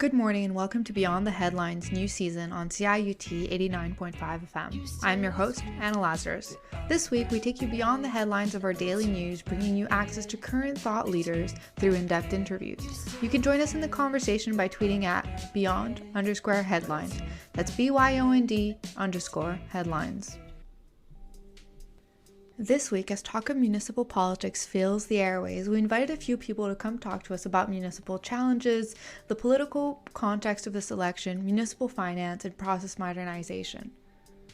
Good morning and welcome to Beyond the Headlines new season on CIUT 89.5 FM. I'm your host, Anna Lazaris. This week, we take you beyond the headlines of our daily news, bringing you access to current thought leaders through in-depth interviews. You can join us in the conversation by tweeting at beyond_headlines. That's BYOND_headlines. This week, as talk of municipal politics fills the airways, we invited a few people to come talk to us about municipal challenges, the political context of this election, municipal finance, and process modernization.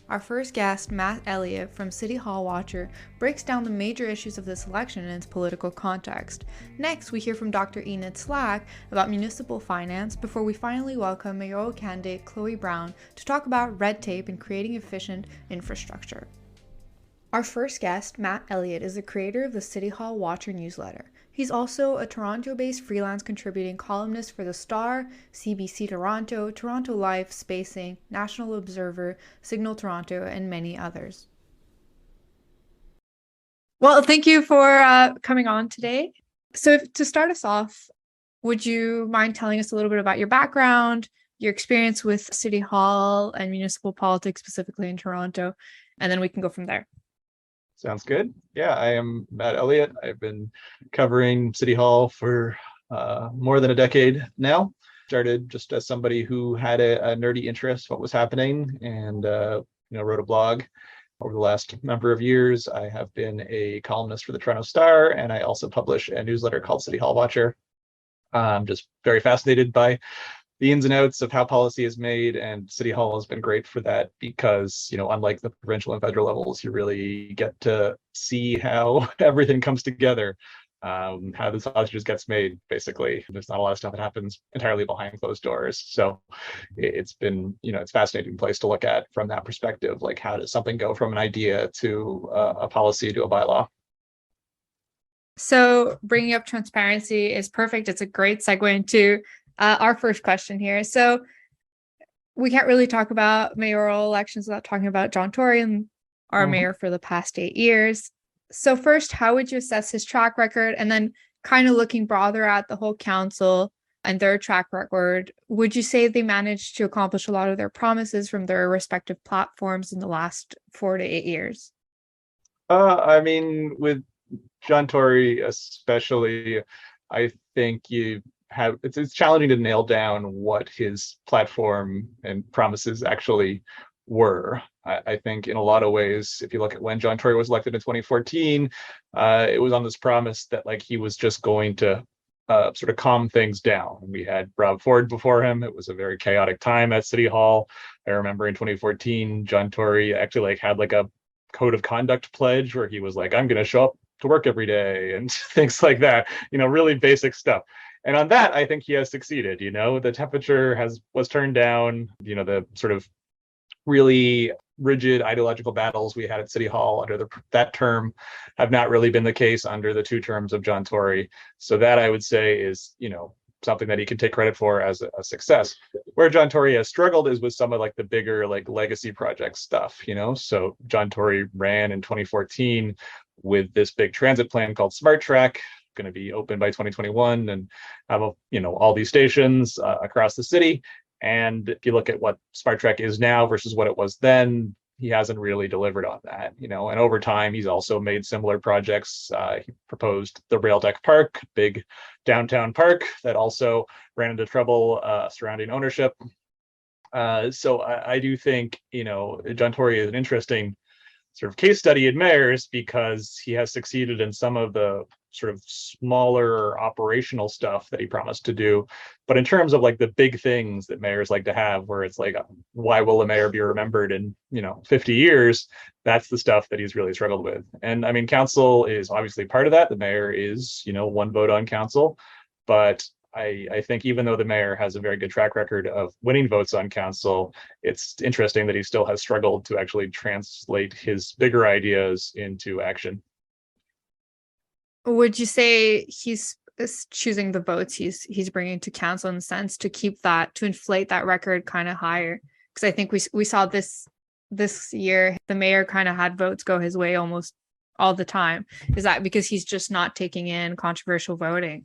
Our first guest, Matt Elliot from City Hall Watcher, breaks down the major issues of this election and its political context. Next, we hear from Dr Enid Slack about municipal finance before we finally welcome mayoral candidate Chloe Brown to talk about red tape and creating efficient infrastructure. Our first guest, Matt Elliot, is the creator of the City Hall Watcher newsletter. He's also a Toronto-based freelance contributing columnist for The Star, CBC Toronto, Toronto Life, Spacing, National Observer, Signal Toronto, and many others. Well, thank you for coming on today. So to start us off, would you mind telling us a little bit about your background, your experience with City Hall and municipal politics, specifically in Toronto, and then we can go from there. Sounds good. Yeah, I am Matt Elliot. I've been covering City Hall for more than a decade now. Started just as somebody who had a nerdy interest in what was happening and wrote a blog. Over the last number of years, I have been a columnist for the Toronto Star, and I also publish a newsletter called City Hall Watcher. I'm just very fascinated by the ins and outs of how policy is made, and City Hall has been great for that because, unlike the provincial and federal levels, you really get to see how everything comes together, how the sausage gets made, basically. There's not a lot of stuff that happens entirely behind closed doors. So it's been, it's a fascinating place to look at from that perspective, like how does something go from an idea to a policy to a bylaw? So bringing up transparency is perfect. It's a great segue into our first question here. So we can't really talk about mayoral elections without talking about John Tory and our mayor for the past 8 years. So first, how would you assess his track record? And then kind of looking broader at the whole council and their track record, would you say they managed to accomplish a lot of their promises from their respective platforms in the last 4 to 8 years? With John Tory especially, I think it's challenging to nail down what his platform and promises actually were. I think in a lot of ways, if you look at when John Tory was elected in 2014, it was on this promise that he was just going to sort of calm things down. We had Rob Ford before him. It was a very chaotic time at City Hall. I remember in 2014, John Tory actually had a code of conduct pledge where he was like, I'm going to show up to work every day and things like that, really basic stuff. And on that, I think he has succeeded. The temperature was turned down. The sort of really rigid ideological battles we had at City Hall under that term have not really been the case under the 2 terms of John Tory. So that, I would say, is something that he can take credit for as a success. Where John Tory has struggled is with some of the bigger legacy project stuff. So John Tory ran in 2014 with this big transit plan called Smart Track, going to be open by 2021 and have all these stations across the city. And if you look at what Smart Track is now versus what it was then, he hasn't really delivered on that. And over time he's also made similar projects. He proposed the Rail Deck Park, big downtown park that also ran into trouble surrounding ownership. So I do think John Tory is an interesting sort of case study in mayors because he has succeeded in some of the sort of smaller operational stuff that he promised to do. But in terms of the big things that mayors like to have, where it's why will a mayor be remembered in 50 years? That's the stuff that he's really struggled with. And council is obviously part of that. The mayor is 1 vote on council, but I think even though the mayor has a very good track record of winning votes on council, it's interesting that he still has struggled to actually translate his bigger ideas into action. Would you say he's choosing the votes he's bringing to council in the sense to inflate that record kind of higher? Because I think we saw this year, the mayor kind of had votes go his way almost all the time. Is that because he's just not taking in controversial voting?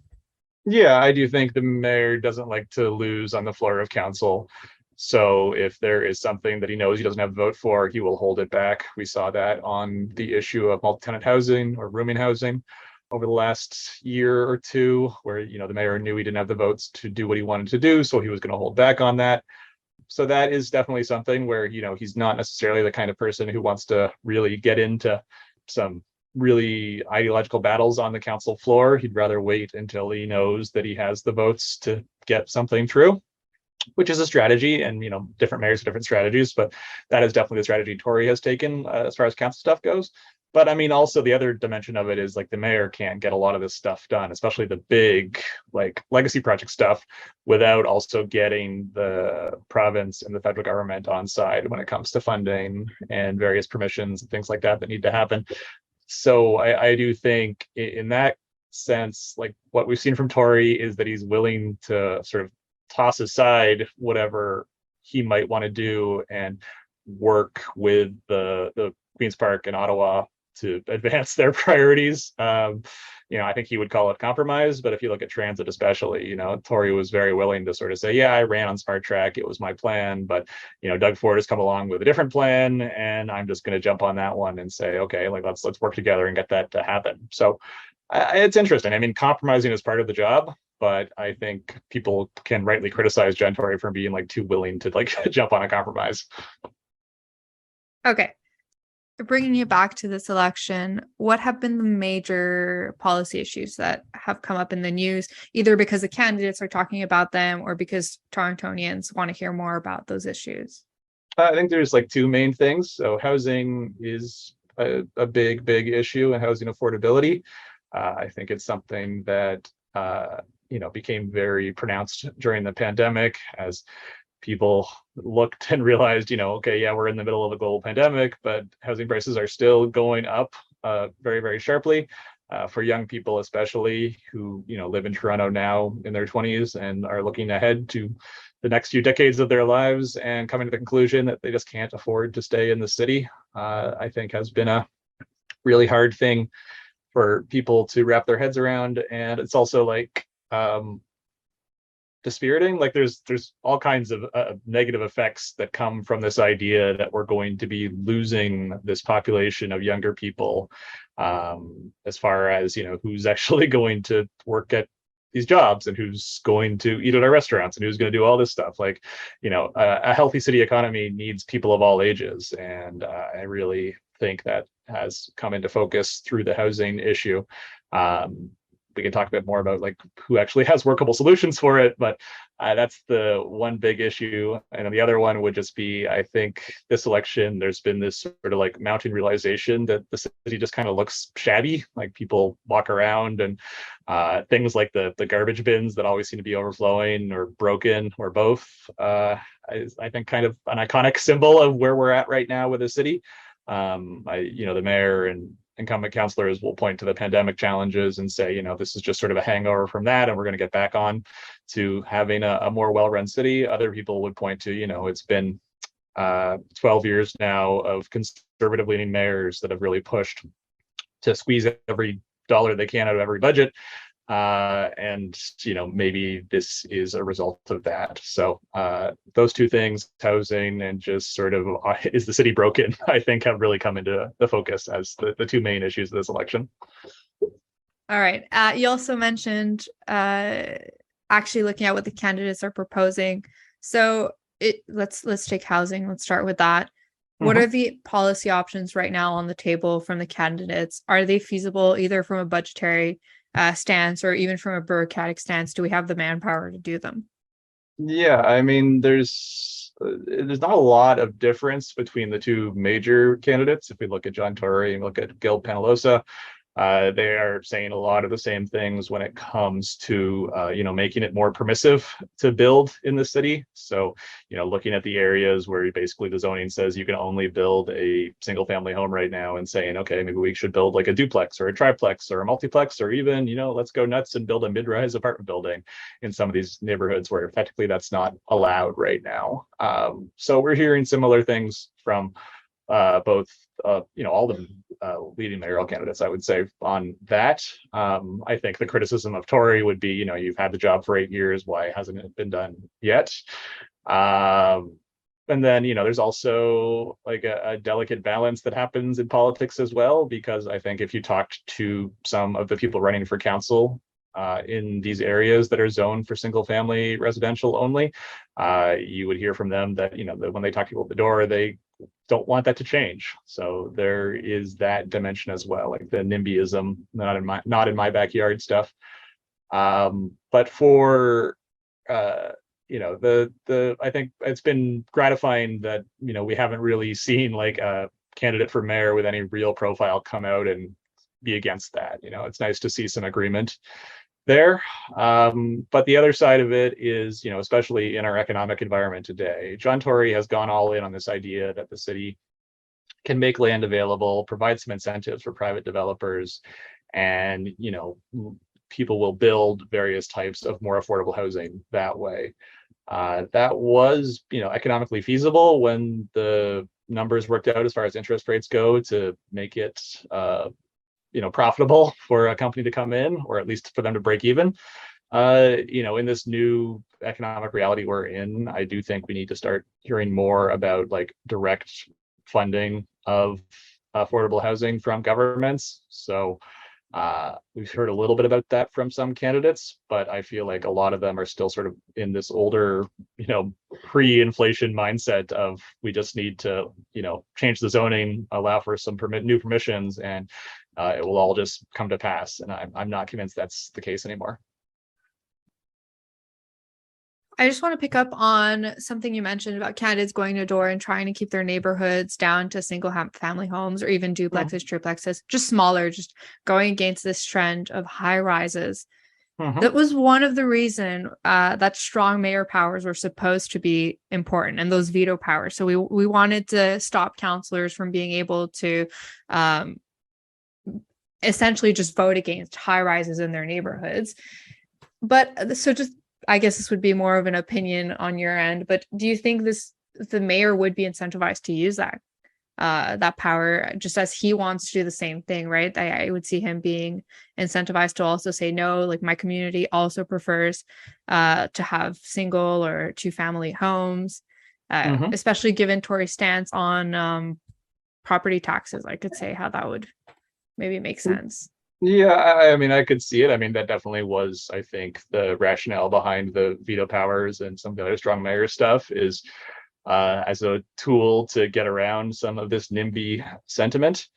Yeah, I do think the mayor doesn't like to lose on the floor of council. So if there is something that he knows he doesn't have a vote for, he will hold it back. We saw that on the issue of multi-tenant housing or rooming housing over the last year or two, where the mayor knew he didn't have the votes to do what he wanted to do, so he was going to hold back on that. So that is definitely something where he's not necessarily the kind of person who wants to really get into some really ideological battles on the council floor. He'd rather wait until he knows that he has the votes to get something through, which is a strategy. And different mayors have different strategies, but that is definitely the strategy Tory has taken as far as council stuff goes. But I mean, also the other dimension of it is like the mayor can't get a lot of this stuff done, especially the big like legacy project stuff, without also getting the province and the federal government on side when it comes to funding and various permissions and things like that that need to happen. So I do think in that sense, like what we've seen from Tory is that he's willing to sort of toss aside whatever he might want to do and work with the Queen's Park and Ottawa to advance their priorities. I think he would call it compromise, but if you look at transit, especially, Tory was very willing to sort of say, yeah, I ran on Smart Track. It was my plan, but, Doug Ford has come along with a different plan, and I'm just going to jump on that one and say, okay, like let's work together and get that to happen. So it's interesting. I mean, compromising is part of the job, but I think people can rightly criticize Jen Tory for being like too willing to like jump on a compromise. Okay. Bringing you back to this election, what have been the major policy issues that have come up in the news, either because the candidates are talking about them or because Torontonians want to hear more about those issues? I think there's like two main things. So housing is a big issue, and housing affordability. I think it's something that became very pronounced during the pandemic as people looked and realized, okay, yeah, we're in the middle of a global pandemic, but housing prices are still going up very, very sharply. For young people, especially who live in Toronto now in their 20s and are looking ahead to the next few decades of their lives and coming to the conclusion that they just can't afford to stay in the city, I think has been a really hard thing for people to wrap their heads around. And it's also like dispiriting. Like there's all kinds of negative effects that come from this idea that we're going to be losing this population of younger people, as far as who's actually going to work at these jobs and who's going to eat at our restaurants and who's going to do all this stuff. Like a healthy city economy needs people of all ages, and I really think that has come into focus through the housing issue. We can talk a bit more about like who actually has workable solutions for it, but that's the one big issue. And then the other one would just be, I think this election, there's been this sort of like mounting realization that the city just kind of looks shabby. Like people walk around and things like the garbage bins that always seem to be overflowing or broken or both. I think kind of an iconic symbol of where we're at right now with the city. The mayor and incumbent councillors will point to the pandemic challenges and say, this is just sort of a hangover from that, and we're going to get back on to having a more well-run city. Other people would point to, it's been 12 years now of conservative-leaning mayors that have really pushed to squeeze every dollar they can out of every budget. And maybe this is a result of that. So those two things, housing and just sort of is the city broken, I think have really come into the focus as the two main issues of this election. All right. You also mentioned actually looking at what the candidates are proposing. So let's take housing. Let's start with that. What are the policy options right now on the table from the candidates? Are they feasible either from a budgetary stance or even from a bureaucratic stance? Do we have the manpower to do them? Yeah, I mean, there's not a lot of difference between the two major candidates. If we look at John Tory and look at Gil Penalosa, they are saying a lot of the same things when it comes to making it more permissive to build in the city. So looking at the areas where basically the zoning says you can only build a single family home right now, and saying, okay, maybe we should build like a duplex or a triplex or a multiplex, or even let's go nuts and build a mid-rise apartment building in some of these neighborhoods where technically that's not allowed right now. So we're hearing similar things from both all the leading mayoral candidates, I would say, on that. I think the criticism of Tory would be, you've had the job for 8 years, why hasn't it been done yet? And then, there's also like a delicate balance that happens in politics as well, because I think if you talked to some of the people running for council in these areas that are zoned for single family residential only, you would hear from them that, that when they talk to people at the door, they don't want that to change. So there is that dimension as well, like the NIMBYism, not in my backyard stuff. But for I think it's been gratifying that we haven't really seen like a candidate for mayor with any real profile come out and be against that. It's nice to see some agreement there. But the other side of it is, especially in our economic environment today, John Tory has gone all in on this idea that the city can make land available, provide some incentives for private developers, and people will build various types of more affordable housing that way. That was economically feasible when the numbers worked out as far as interest rates go to make it profitable for a company to come in, or at least for them to break even. In this new economic reality we're in, I do think we need to start hearing more about like direct funding of affordable housing from governments. So we've heard a little bit about that from some candidates, but I feel like a lot of them are still sort of in this older, pre-inflation mindset of we just need to, change the zoning, allow for some new permissions, and it will all just come to pass. And I'm not convinced that's the case anymore. I just want to pick up on something you mentioned about candidates going to door and trying to keep their neighborhoods down to single family homes or even duplexes, triplexes, just smaller, just going against this trend of high rises. That was one of the reason that strong mayor powers were supposed to be important, and those veto powers. So we wanted to stop councillors from being able to essentially just vote against high rises in their neighborhoods. But so just, I guess this would be more of an opinion on your end, but do you think the mayor would be incentivized to use that power, just as he wants to do the same thing, right? I would see him being incentivized to also say, no, like my community also prefers to have single or two family homes, especially given Tory's stance on property taxes. I could say how that would maybe make sense. Yeah, I mean, I could see it. I mean, that definitely was, I think, the rationale behind the veto powers and some of the other strong mayor stuff is as a tool to get around some of this NIMBY sentiment.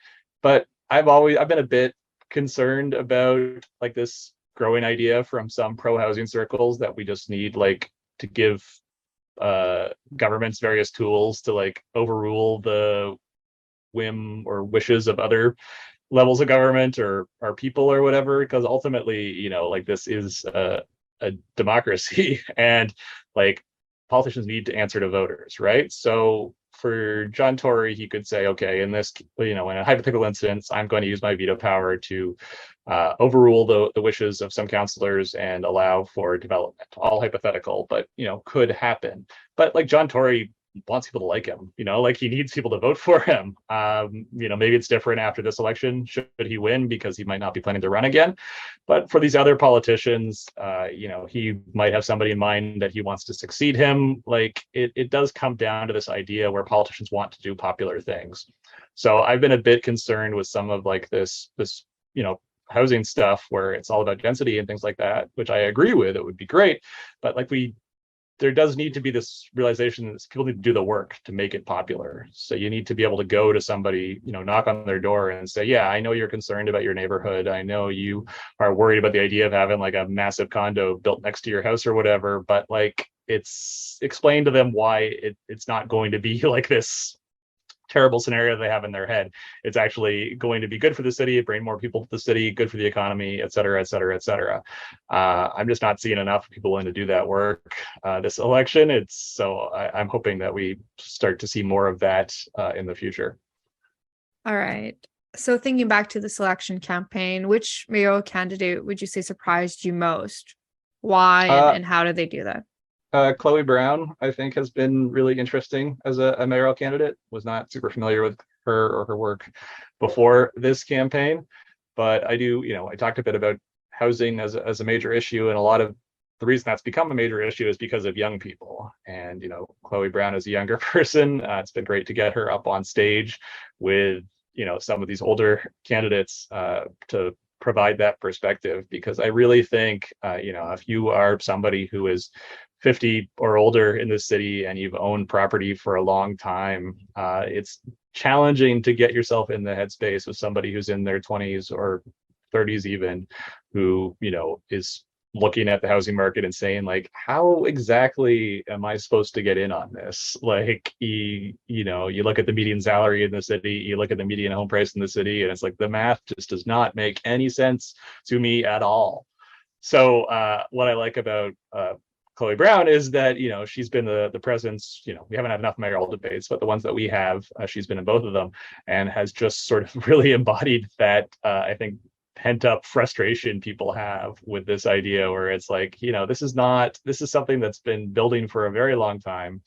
But I've been a bit concerned about like this growing idea from some pro-housing circles that we just need like to give governments various tools to like overrule the whim or wishes of other levels of government or people or whatever, because ultimately, like this is a democracy and like politicians need to answer to voters, right? So for John Tory, he could say, okay, in this, in a hypothetical instance, I'm going to use my veto power to overrule the wishes of some councillors and allow for development. All hypothetical, but could happen. But like John Tory wants people to like him, like he needs people to vote for him. Maybe it's different after this election should he win, because he might not be planning to run again. But for these other politicians, he might have somebody in mind that he wants to succeed him. Like it does come down to this idea where politicians want to do popular things. So I've been a bit concerned with some of like this housing stuff where it's all about density and things like that, which I agree with. It would be great, but like there does need to be this realization that people need to do the work to make it popular. So you need to be able to go to somebody, knock on their door and say, yeah, I know you're concerned about your neighborhood. I know you are worried about the idea of having like a massive condo built next to your house or whatever, but like it's explain to them why it's not going to be like this terrible scenario they have in their head. It's actually going to be good for the city, bring more people to the city, good for the economy, et cetera, et cetera, et cetera. I'm just not seeing enough people willing to do that work this election. I'm hoping that we start to see more of that in the future. All right. So thinking back to the selection campaign, which mayoral candidate would you say surprised you most? Why and how did they do that? Chloe Brown, I think, has been really interesting as a mayoral candidate. Was not super familiar with her or her work before this campaign, but I do, I talked a bit about housing as a major issue, and a lot of the reason that's become a major issue is because of young people. And Chloe Brown is a younger person. It's been great to get her up on stage with some of these older candidates to provide that perspective, because I really think if you are somebody who is 50 or older in the city and you've owned property for a long time, it's challenging to get yourself in the headspace of somebody who's in their 20s or 30s even, who is looking at the housing market and saying, like, how exactly am I supposed to get in on this? Like, you look at the median salary in the city, you look at the median home price in the city, and it's like the math just does not make any sense to me at all. So what I like about Chloe Brown is that she's been the presence. We haven't had enough mayoral debates, but the ones that we have, she's been in both of them, and has just sort of really embodied that. I think pent up frustration people have with this idea, where it's like, this is something that's been building for a very long time.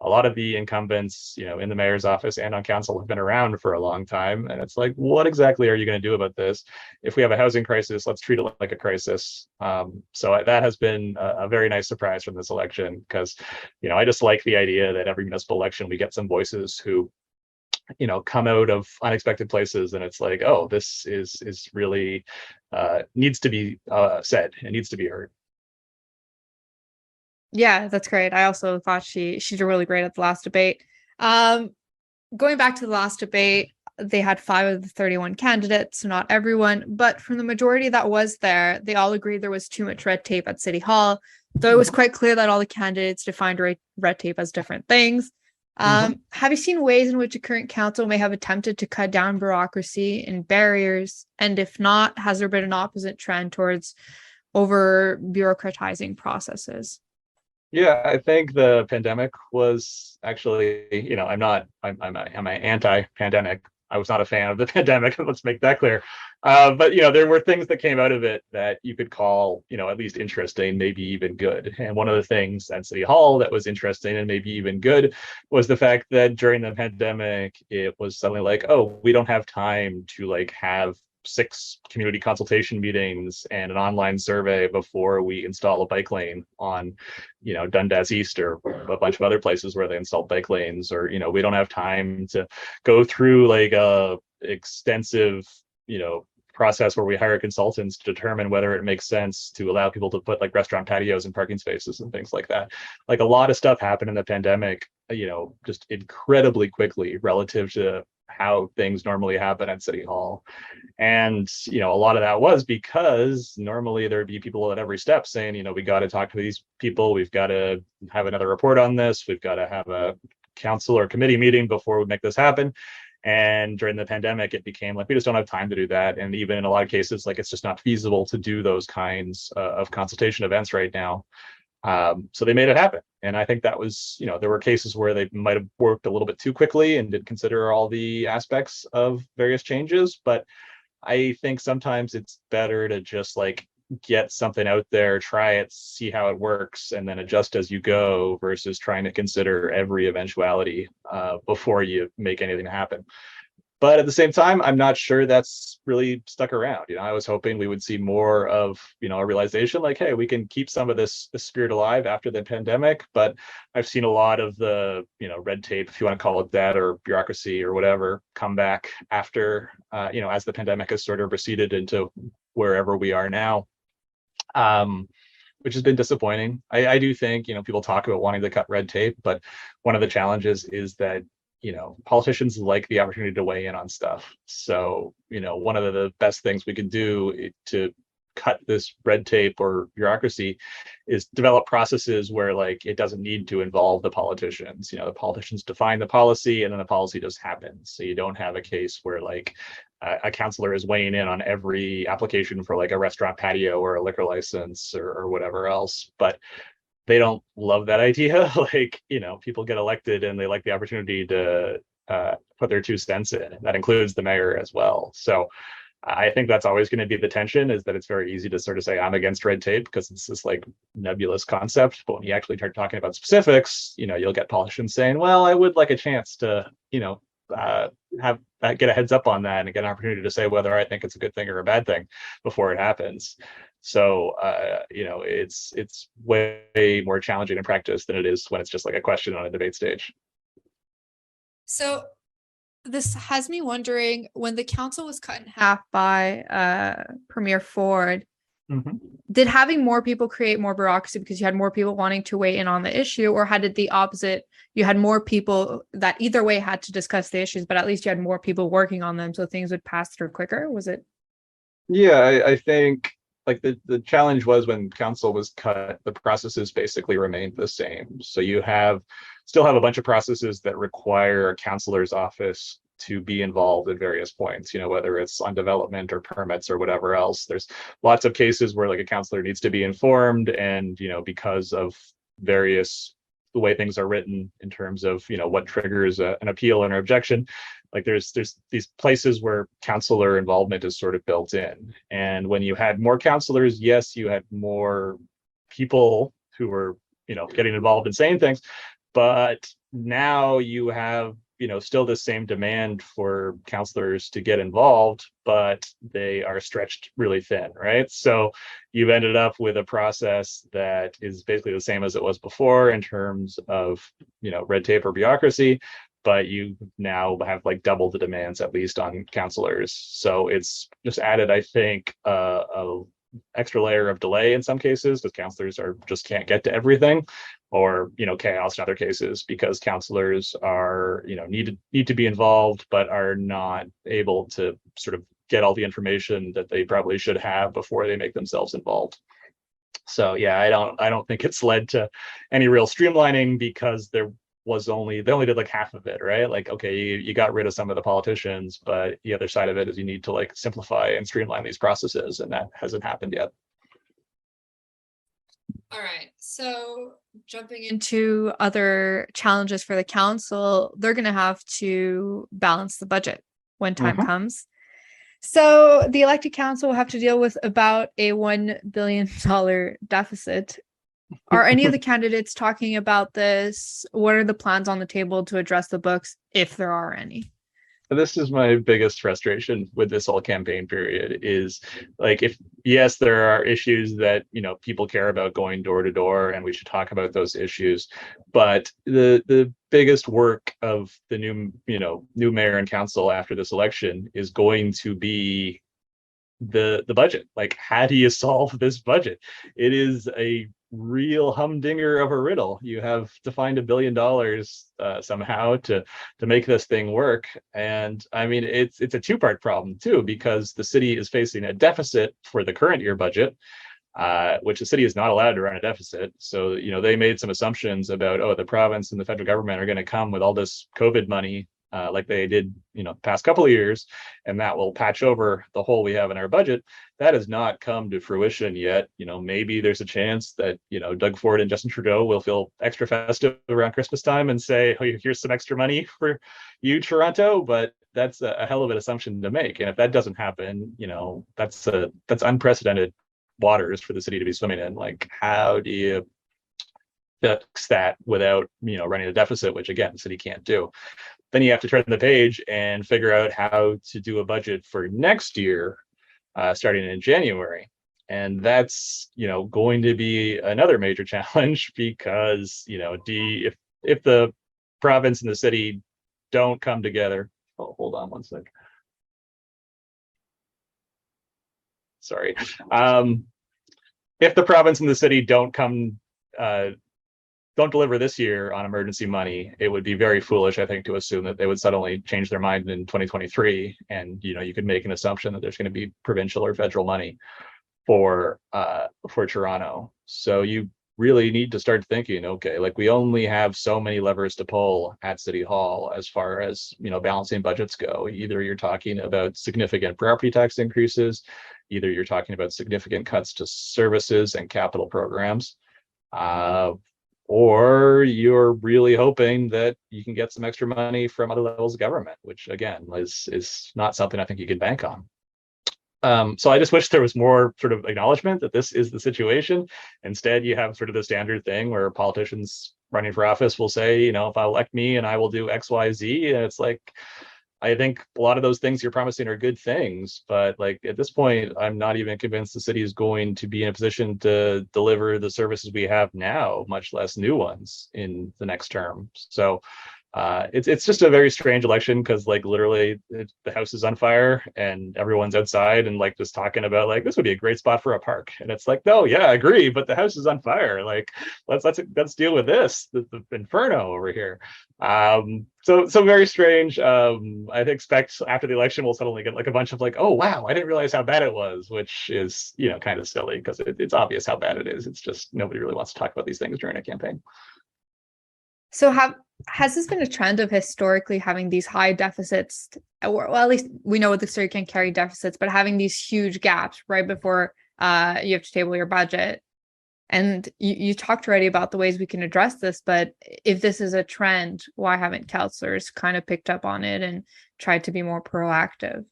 A lot of the incumbents, in the mayor's office and on council have been around for a long time. And it's like, what exactly are you going to do about this? If we have a housing crisis, let's treat it like a crisis. So that has been a very nice surprise from this election, because, I just like the idea that every municipal election we get some voices who come out of unexpected places, and it's like, oh, this is really needs to be said. It needs to be heard. Yeah, that's great. I also thought she did really great at the last debate. Going back to the last debate, they had 5 of the 31 candidates, so not everyone, but from the majority that was there, they all agreed there was too much red tape at City Hall, though it was quite clear that all the candidates defined red tape as different things. Have you seen ways in which the current council may have attempted to cut down bureaucracy and barriers? And if not, has there been an opposite trend towards over bureaucratizing processes? Yeah, I think the pandemic was actually, I'm anti-pandemic. I was not a fan of the pandemic. Let's make that clear. But there were things that came out of it that you could call, at least interesting, maybe even good. And one of the things at City Hall that was interesting and maybe even good was the fact that during the pandemic, it was suddenly like, oh, we don't have time to like have 6 community consultation meetings and an online survey before we install a bike lane on, Dundas East or a bunch of other places where they install bike lanes, or, we don't have time to go through like a extensive, process where we hire consultants to determine whether it makes sense to allow people to put like restaurant patios and parking spaces and things like that. Like, a lot of stuff happened in the pandemic, just incredibly quickly relative to how things normally happen at City Hall. And a lot of that was because normally there'd be people at every step saying, we got to talk to these people, we've got to have another report on this, we've got to have a council or committee meeting before we make this happen. And during the pandemic, it became like, we just don't have time to do that. And even in a lot of cases, like, it's just not feasible to do those kinds of consultation events right now. So they made it happen. And I think that was, there were cases where they might have worked a little bit too quickly and didn't consider all the aspects of various changes. But I think sometimes it's better to just like get something out there, try it, see how it works, and then adjust as you go, versus trying to consider every eventuality before you make anything happen. But at the same time, I'm not sure that's really stuck around. I was hoping we would see more of, a realization like, hey, we can keep some of this spirit alive after the pandemic. But I've seen a lot of the, red tape, if you want to call it that, or bureaucracy or whatever, come back after, as the pandemic has sort of receded into wherever we are now. Which has been disappointing. I do think, people talk about wanting to cut red tape, but one of the challenges is that, politicians like the opportunity to weigh in on stuff. So, one of the best things we can do to cut this red tape or bureaucracy is develop processes where like it doesn't need to involve the politicians. The politicians define the policy and then the policy just happens. So you don't have a case where like a councillor is weighing in on every application for like a restaurant patio or a liquor license or whatever else. But they don't love that idea. Like, people get elected and they like the opportunity to put their 2 cents in. That includes the mayor as well. So I think that's always going to be the tension, is that it's very easy to sort of say I'm against red tape because it's this like nebulous concept. But when you actually start talking about specifics, you'll get politicians saying, well, I would like a chance to, have get a heads up on that and get an opportunity to say whether I think it's a good thing or a bad thing before it happens. So, it's way more challenging in practice than it is when it's just like a question on a debate stage. So this has me wondering, when the council was cut in half by Premier Ford, did having more people create more bureaucracy because you had more people wanting to weigh in on the issue, or had it the opposite? You had more people that either way had to discuss the issues, but at least you had more people working on them, so things would pass through quicker? Was it? Yeah, I think like the challenge was when council was cut, the processes basically remained the same. So you still have a bunch of processes that require a councillor's office to be involved at various points, whether it's on development or permits or whatever else. There's lots of cases where like a councillor needs to be informed, and because of various the way things are written in terms of what triggers an appeal or an objection, like there's these places where councillor involvement is sort of built in. And when you had more councillors, yes, you had more people who were getting involved in saying things, but now you have still the same demand for councillors to get involved, but they are stretched really thin, right? So you've ended up with a process that is basically the same as it was before in terms of red tape or bureaucracy, but you now have like double the demands at least on councillors. So it's just added, I think, a extra layer of delay in some cases because councillors just can't get to everything, or chaos in other cases because councillors are need to be involved but are not able to sort of get all the information that they probably should have before they make themselves involved. So yeah, I don't think it's led to any real streamlining because they only did like half of it, right? Like, okay, you got rid of some of the politicians, but the other side of it is you need to like simplify and streamline these processes, and that hasn't happened yet. All right, so jumping into other challenges for the council, they're going to have to balance the budget when time comes. So the elected council will have to deal with about a $1 billion deficit. Are any of the candidates talking about this? What are the plans on the table to address the books, if there are any? This is my biggest frustration with this whole campaign period, is like, if yes, there are issues that people care about going door to door, and we should talk about those issues, but the biggest work of the new mayor and council after this election is going to be the budget. Like, how do you solve this budget? It is a real humdinger of a riddle. You have to find $1 billion somehow to make this thing work. And I mean, it's a two-part problem too, because the city is facing a deficit for the current year budget, which the city is not allowed to run a deficit. So they made some assumptions about, the province and the federal government are going to come with all this COVID money, like they did past couple of years, and that will patch over the hole we have in our budget. That has not come to fruition yet. Maybe there's a chance that Doug Ford and Justin Trudeau will feel extra festive around Christmas time and say, oh, here's some extra money for you, Toronto, but that's a hell of an assumption to make. And if that doesn't happen, that's unprecedented waters for the city to be swimming in. Like, how do you fix that without running a deficit, which again the city can't do? Then you have to turn the page and figure out how to do a budget for next year, starting in January. And that's going to be another major challenge, because if the province and the city don't come together. Oh, hold on one sec. Sorry. If the province and the city don't deliver this year on emergency money, it would be very foolish, I think, to assume that they would suddenly change their mind in 2023. And you could make an assumption that there's going to be provincial or federal money for Toronto. So you really need to start thinking, okay, like, we only have so many levers to pull at City Hall as far as balancing budgets go. Either you're talking about significant property tax increases, either you're talking about significant cuts to services and capital programs, or you're really hoping that you can get some extra money from other levels of government, which again is not something I think you can bank on. So I just wish there was more sort of acknowledgement that this is the situation. Instead, you have sort of the standard thing where politicians running for office will say, if I elect me and I will do X, Y, Z. And it's like, I think a lot of those things you're promising are good things, but like at this point, I'm not even convinced the city is going to be in a position to deliver the services we have now, much less new ones in the next term. So it's just a very strange election because like literally the house is on fire and everyone's outside and like just talking about like this would be a great spot for a park, and it's like, no, yeah, I agree, but the house is on fire. Like let's deal with this, the inferno over here. So very strange. I expect after the election we'll suddenly get like a bunch of like, oh wow, I didn't realize how bad it was, which is kind of silly because it's obvious how bad it is. It's just nobody really wants to talk about these things during a campaign. So has this been a trend of historically having these high deficits, or well, at least we know the city can carry deficits, but having these huge gaps right before you have to table your budget? And you talked already about the ways we can address this, but if this is a trend, why haven't councillors kind of picked up on it and tried to be more proactive?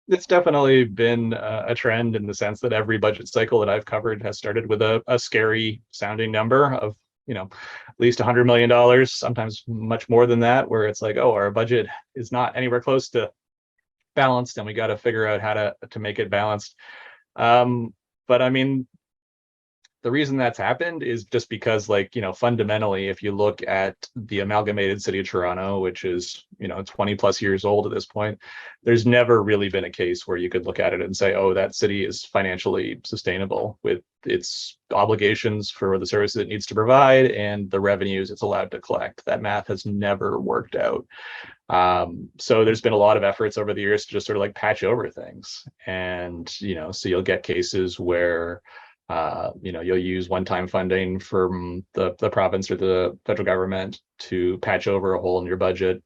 It's definitely been a trend in the sense that every budget cycle that I've covered has started with a scary sounding number of at least $100 million, sometimes much more than that, where it's like, oh, our budget is not anywhere close to balanced and we got to figure out how to make it balanced. But I mean, the reason that's happened is just because fundamentally, if you look at the amalgamated city of Toronto, which is 20 plus years old at this point, there's never really been a case where you could look at it and say, oh, that city is financially sustainable with its obligations for the services it needs to provide and the revenues it's allowed to collect. That math has never worked out. So there's been a lot of efforts over the years to just sort of like patch over things. And so you'll get cases where you'll use one-time funding from the province or the federal government to patch over a hole in your budget.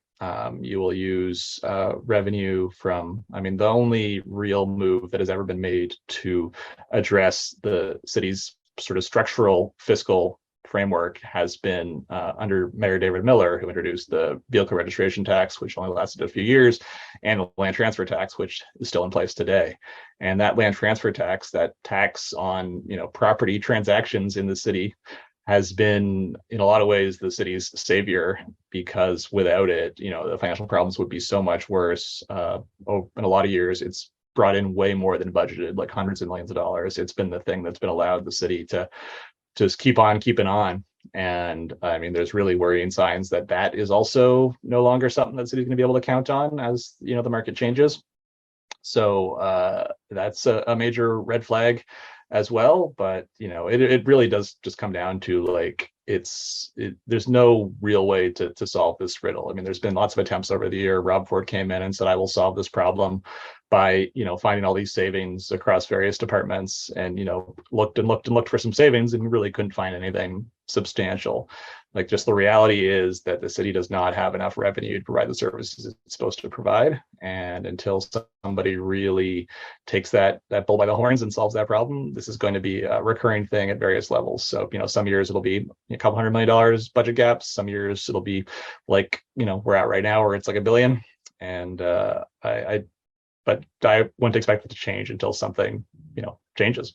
You will use revenue from, the only real move that has ever been made to address the city's sort of structural fiscal framework has been under Mayor David Miller, who introduced the vehicle registration tax, which only lasted a few years, and the land transfer tax, which is still in place today. And that land transfer tax, that tax on property transactions in the city, has been in a lot of ways the city's savior, because without it, the financial problems would be so much worse. In a lot of years, it's brought in way more than budgeted, like hundreds of millions of dollars. It's been the thing that's been allowed the city to just keep on keeping on. And there's really worrying signs that that is also no longer something that the city's going to be able to count on as the market changes. So that's a major red flag as well. But it really does just come down to like there's no real way to solve this riddle. There's been lots of attempts over the year. Rob Ford came in and said, I will solve this problem by finding all these savings across various departments, and looked for some savings and really couldn't find anything substantial. Like, just the reality is that the city does not have enough revenue to provide the services it's supposed to provide, and until somebody really takes that bull by the horns and solves that problem, this is going to be a recurring thing at various levels. So some years it'll be a couple $100 million budget gaps, some years it'll be like we're at right now, where it's like $1 billion. And but I wouldn't expect it to change until something changes.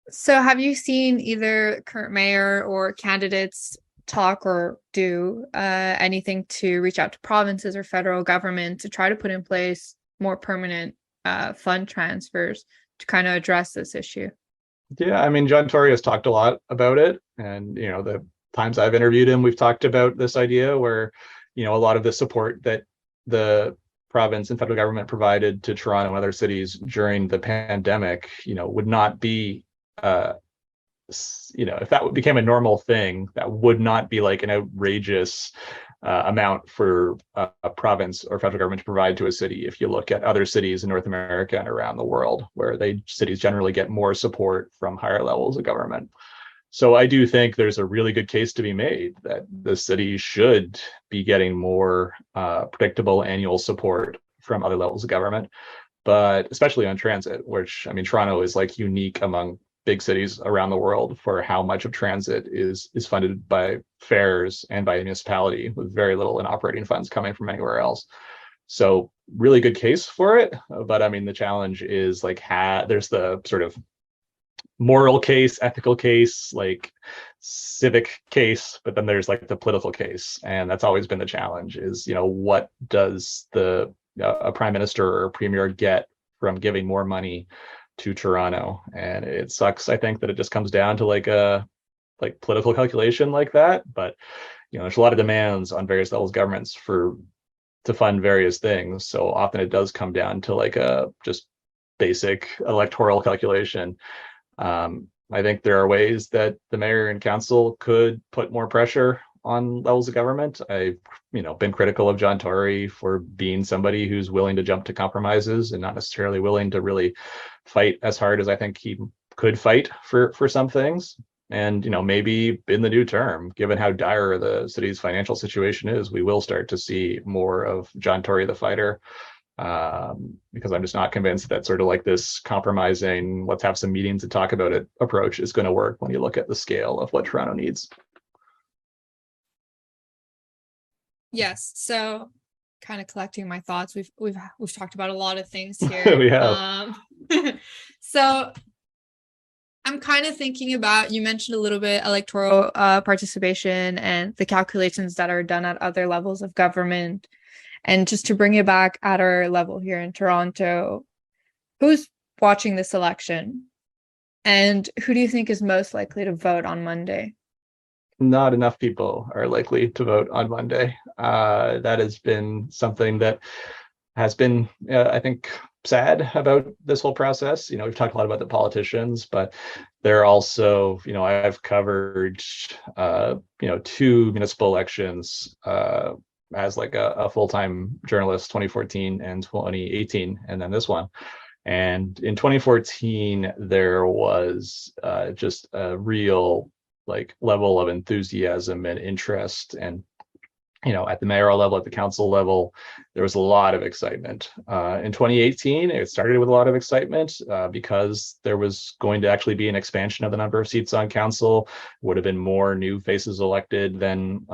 So have you seen either current mayor or candidates talk or do anything to reach out to provinces or federal government to try to put in place more permanent fund transfers to kind of address this issue? Yeah, John Tory has talked a lot about it, and the times I've interviewed him, we've talked about this idea where a lot of the support that the province and federal government provided to Toronto and other cities during the pandemic, would not be if that became a normal thing, that would not be like an outrageous amount for a province or federal government to provide to a city. If you look at other cities in North America and around the world, where cities generally get more support from higher levels of government. So I do think there's a really good case to be made that the city should be getting more predictable annual support from other levels of government, but especially on transit, which Toronto is like unique among big cities around the world for how much of transit is funded by fares and by a municipality, with very little in operating funds coming from anywhere else. So really good case for it. But I mean, the challenge is like, there's the sort of moral case, ethical case, like civic case, but then there's like the political case, and that's always been the challenge. Is what does the a prime minister or a premier get from giving more money to Toronto? And it sucks, I think, that it just comes down to like a political calculation like that. But there's a lot of demands on various levels of governments to fund various things. So often it does come down to like a just basic electoral calculation. I think there are ways that the mayor and council could put more pressure on levels of government. I've been critical of John Tory for being somebody who's willing to jump to compromises and not necessarily willing to really fight as hard as I think he could fight for some things. And maybe in the new term, given how dire the city's financial situation is, we will start to see more of John Tory the fighter. Because I'm just not convinced that sort of like this compromising, let's have some meetings to talk about it approach is going to work when you look at the scale of what Toronto needs. Yes. So kind of collecting my thoughts. We've talked about a lot of things here. We have. So I'm kind of thinking about, you mentioned a little bit electoral participation and the calculations that are done at other levels of government. And just to bring it back at our level here in Toronto, who's watching this election? And who do you think is most likely to vote on Monday? Not enough people are likely to vote on Monday. That has been something that has been, I think, sad about this whole process. We've talked a lot about the politicians, but they're also, I've covered, 2 municipal elections as like a full-time journalist, 2014 and 2018, and then this one. And in 2014, there was just a real like level of enthusiasm and interest, and at the mayoral level, at the council level, there was a lot of excitement. In 2018, it started with a lot of excitement because there was going to actually be an expansion of the number of seats on council. Would have been more new faces elected than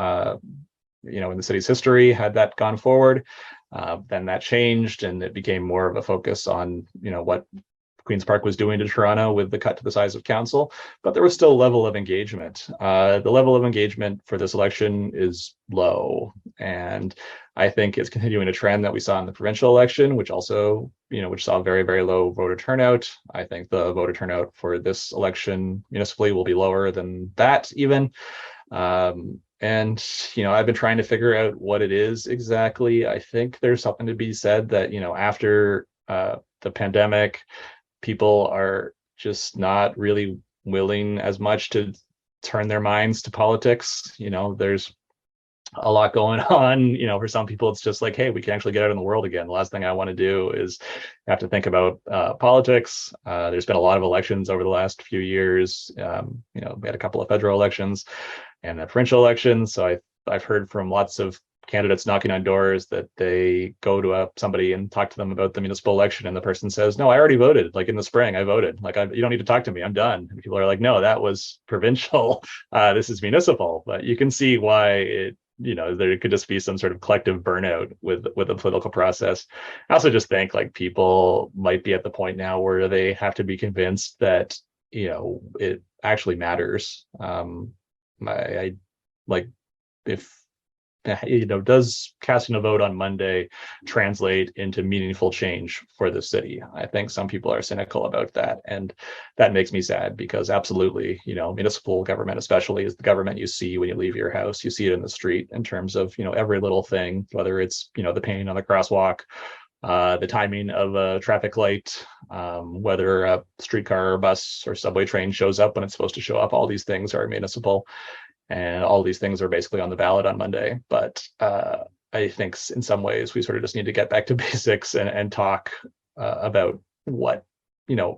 in the city's history had that gone forward. Then that changed, and it became more of a focus on what Queen's Park was doing to Toronto with the cut to the size of council. But there was still a level of engagement. The level of engagement for this election is low, and I think it's continuing a trend that we saw in the provincial election, which also which saw very, very low voter turnout. I think the voter turnout for this election municipally will be lower than that even. And I've been trying to figure out what it is exactly. I think there's something to be said that after the pandemic, people are just not really willing as much to turn their minds to politics. There's a lot going on. For some people, it's just like, hey, we can actually get out in the world again. The last thing I want to do is have to think about politics. There's been a lot of elections over the last few years. We had a couple of federal elections and a provincial election. So I've heard from lots of candidates knocking on doors that they go to somebody and talk to them about the municipal election, and the person says, no, I already voted. Like in the spring, I voted. Like, you don't need to talk to me. I'm done. And people are like, no, that was provincial. This is municipal. But you can see why there could just be some sort of collective burnout with the political process. I also just think like people might be at the point now where they have to be convinced that it actually matters. I like, if does casting a vote on Monday translate into meaningful change for the city? I think some people are cynical about that, and that makes me sad, because absolutely, municipal government especially is the government you see when you leave your house. You see it in the street in terms of every little thing, whether it's the painting on the crosswalk, the timing of a traffic light, whether a streetcar or bus or subway train shows up when it's supposed to show up. All these things are municipal, and all these things are basically on the ballot on Monday. But I think in some ways we sort of just need to get back to basics and talk about what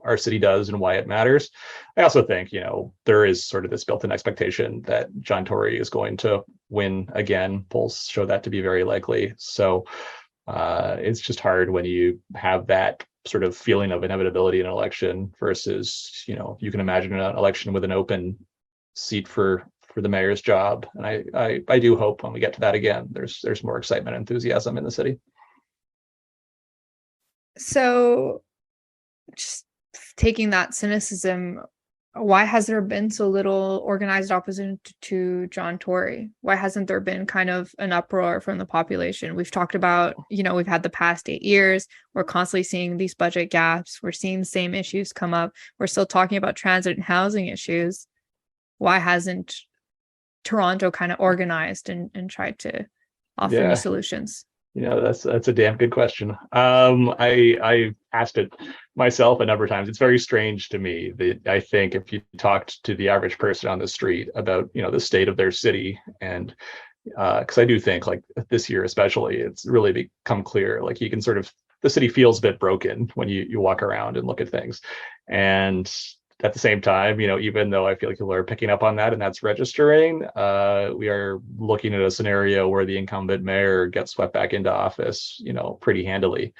our city does and why it matters. I also think there is sort of this built-in expectation that John Tory is going to win again. Polls show that to be very likely. So it's just hard when you have that sort of feeling of inevitability in an election versus you can imagine an election with an open seat for the mayor's job. And I do hope when we get to that again, there's more excitement and enthusiasm in the city. So just taking that cynicism, why has there been so little organized opposition to John Tory? Why hasn't there been kind of an uproar from the population? We've talked about, we've had the past 8 years. We're constantly seeing these budget gaps. We're seeing the same issues come up. We're still talking about transit and housing issues. Why hasn't Toronto kind of organized and tried to offer new Yeah, solutions? that's a damn good question. I asked it myself a number of times. It's very strange to me that I think if you talked to the average person on the street about the state of their city, and because I do think like this year especially, it's really become clear. Like you can sort of the city feels a bit broken when you walk around and look at things, and at the same time, even though I feel like people are picking up on that and that's registering, we are looking at a scenario where the incumbent mayor gets swept back into office, pretty handily,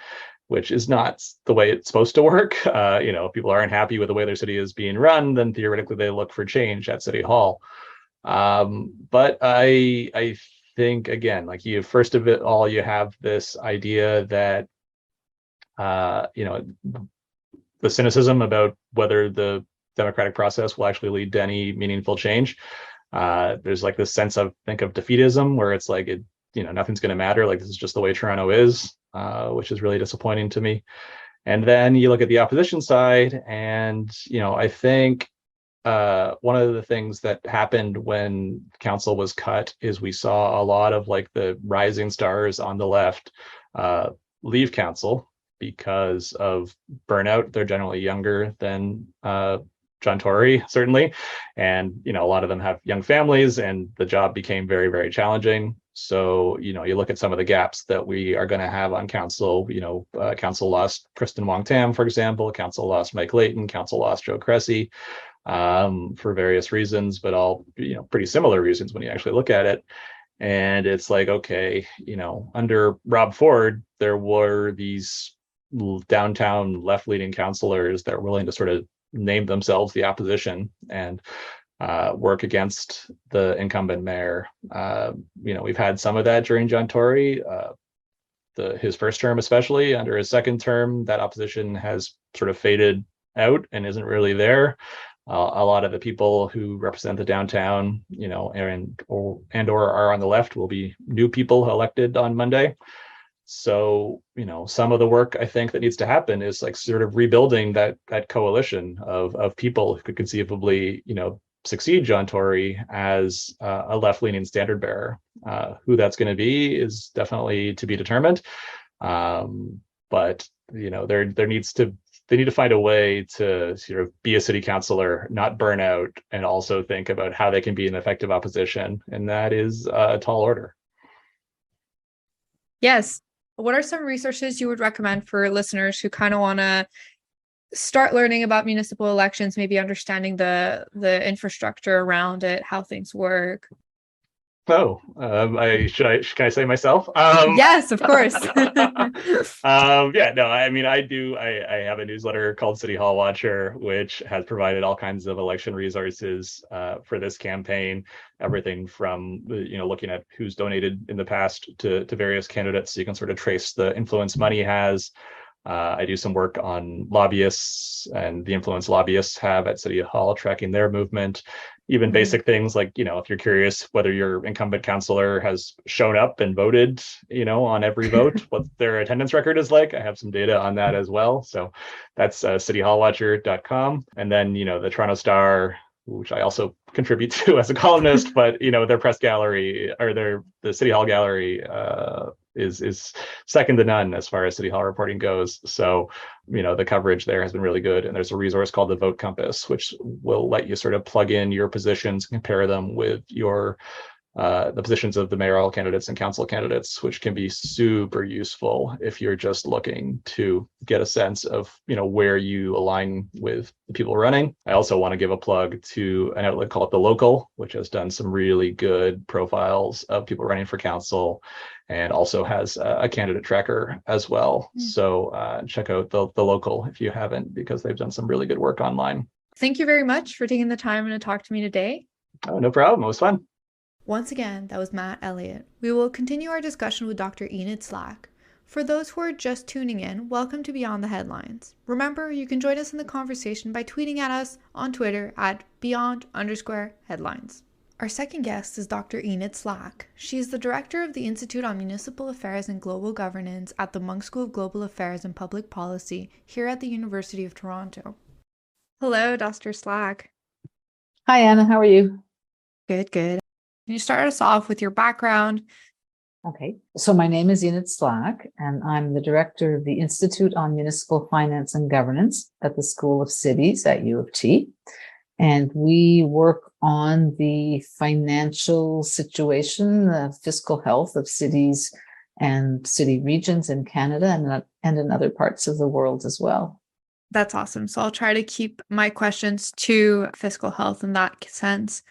which is not the way it's supposed to work. If people aren't happy with the way their city is being run, then theoretically they look for change at City Hall. But I think again, like first of it all, you have this idea that the cynicism about whether the democratic process will actually lead to any meaningful change. There's like this sense of defeatism where it's like nothing's going to matter. Like this is just the way Toronto is, which is really disappointing to me. And then you look at the opposition side, and I think one of the things that happened when council was cut is we saw a lot of like the rising stars on the left leave council because of burnout. They're generally younger than John Tory, certainly. And, a lot of them have young families, and the job became very, very challenging. So, you look at some of the gaps that we are going to have on council. Council lost Kristen Wong-Tam, for example. Council lost Mike Layton. Council lost Joe Cressy for various reasons, but all, pretty similar reasons when you actually look at it. And it's like, okay, under Rob Ford, there were these downtown left-leaning councilors that were willing to sort of name themselves the opposition and work against the incumbent mayor. We've had some of that during John Tory, his first term, especially. Under his second term, that opposition has sort of faded out and isn't really there. A lot of the people who represent the downtown, or are on the left will be new people elected on Monday. So, some of the work I think that needs to happen is like sort of rebuilding that coalition of people who could conceivably, succeed John Tory as a left-leaning standard bearer. Who that's going to be is definitely to be determined. But they need to find a way to sort of be a city councilor, not burn out, and also think about how they can be an effective opposition. And that is a tall order. Yes. What are some resources you would recommend for listeners who kind of want to start learning about municipal elections, maybe understanding the infrastructure around it, how things work? Oh, can I say myself? Yes, of course. Yeah, no, I mean, I have a newsletter called City Hall Watcher, which has provided all kinds of election resources for this campaign. Everything from looking at who's donated in the past to various candidates, so you can sort of trace the influence money has. I do some work on lobbyists and the influence lobbyists have at City Hall, tracking their movement. Even basic things like, if you're curious whether your incumbent councilor has shown up and voted, on every vote, what their attendance record is like. I have some data on that as well. So that's cityhallwatcher.com. And then, the Toronto Star, which I also contribute to as a columnist, but their press gallery or the City Hall gallery is second to none as far as City Hall reporting goes. So, the coverage there has been really good. And there's a resource called the Vote Compass, which will let you sort of plug in your positions, compare them with the positions of the mayoral candidates and council candidates, which can be super useful if you're just looking to get a sense of, where you align with the people running. I also want to give a plug to an outlet called The Local, which has done some really good profiles of people running for council and also has a candidate tracker as well. So check out the Local if you haven't, because they've done some really good work online. Thank you very much for taking the time to talk to me today. Oh, no problem. It was fun. Once again, that was Matt Elliot. We will continue our discussion with Dr. Enid Slack. For those who are just tuning in, welcome to Beyond the Headlines. Remember, you can join us in the conversation by tweeting at us on Twitter at beyond_headlines. Our second guest is Dr. Enid Slack. She is the director of the Institute on Municipal Affairs and Global Governance at the Munk School of Global Affairs and Public Policy here at the University of Toronto. Hello, Dr. Slack. Hi, Anna. How are you? Good, good. Can you start us off with your background? Okay. So my name is Enid Slack, and I'm the director of the Institute on Municipal Finance and Governance at the School of Cities at U of T. And we work on the financial situation, the fiscal health of cities and city regions in Canada and in other parts of the world as well. That's awesome. So I'll try to keep my questions to fiscal health in that sense.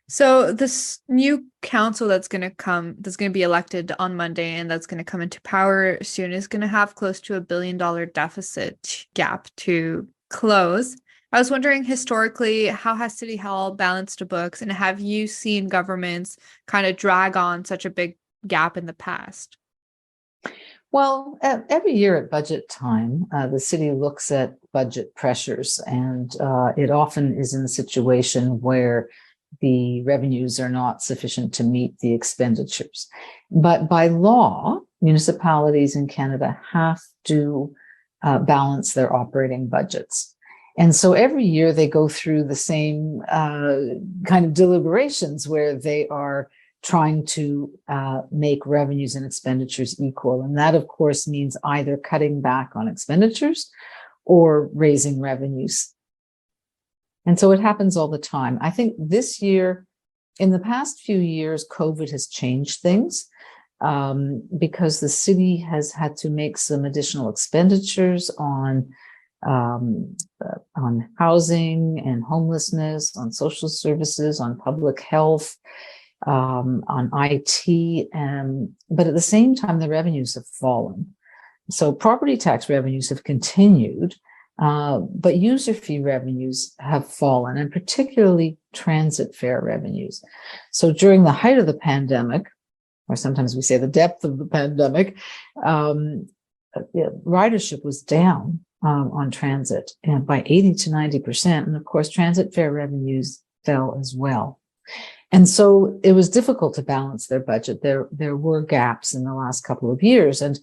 So this new council that's going to be elected on Monday and that's going to come into power soon is going to have close to $1 billion deficit gap to close. I was wondering, historically, how has City Hall balanced the books, and have you seen governments kind of drag on such a big gap in the past? Well, every year at budget time, the city looks at budget pressures, and it often is in a situation where the revenues are not sufficient to meet the expenditures. But by law, municipalities in Canada have to balance their operating budgets. And so every year they go through the same kind of deliberations where they are trying to make revenues and expenditures equal. And that, of course, means either cutting back on expenditures or raising revenues. And so it happens all the time. I think this year, in the past few years, COVID has changed things because the city has had to make some additional expenditures on housing and homelessness, on social services, on public health, on IT, but at the same time, the revenues have fallen. So property tax revenues have continued, but user fee revenues have fallen, and particularly transit fare revenues. So during the height of the pandemic, or sometimes we say the depth of the pandemic, ridership was down on transit and by 80 to 90%. And of course, transit fare revenues fell as well. And so it was difficult to balance their budget. There were gaps in the last couple of years. And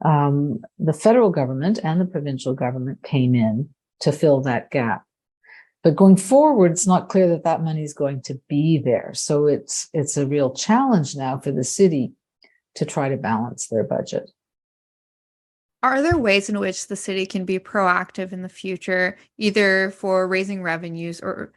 the federal government and the provincial government came in to fill that gap. But going forward, it's not clear that that money is going to be there. So it's a real challenge now for the city to try to balance their budget. Are there ways in which the city can be proactive in the future, either for raising revenues or,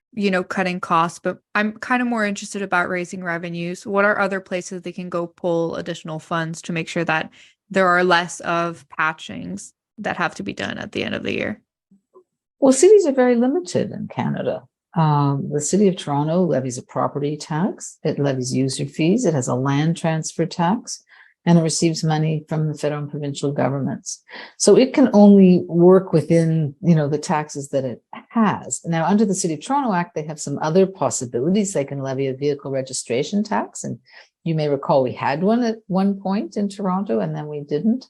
cutting costs? But I'm kind of more interested about raising revenues. What are other places they can go pull additional funds to make sure that there are less of patchings that have to be done at the end of the year? Well, cities are very limited in Canada. The city of Toronto levies a property tax. It levies user fees. It has a land transfer tax. And it receives money from the federal and provincial governments. So it can only work within, the taxes that it has. Now, under the City of Toronto Act, they have some other possibilities. They can levy a vehicle registration tax. And you may recall we had one at one point in Toronto, and then we didn't.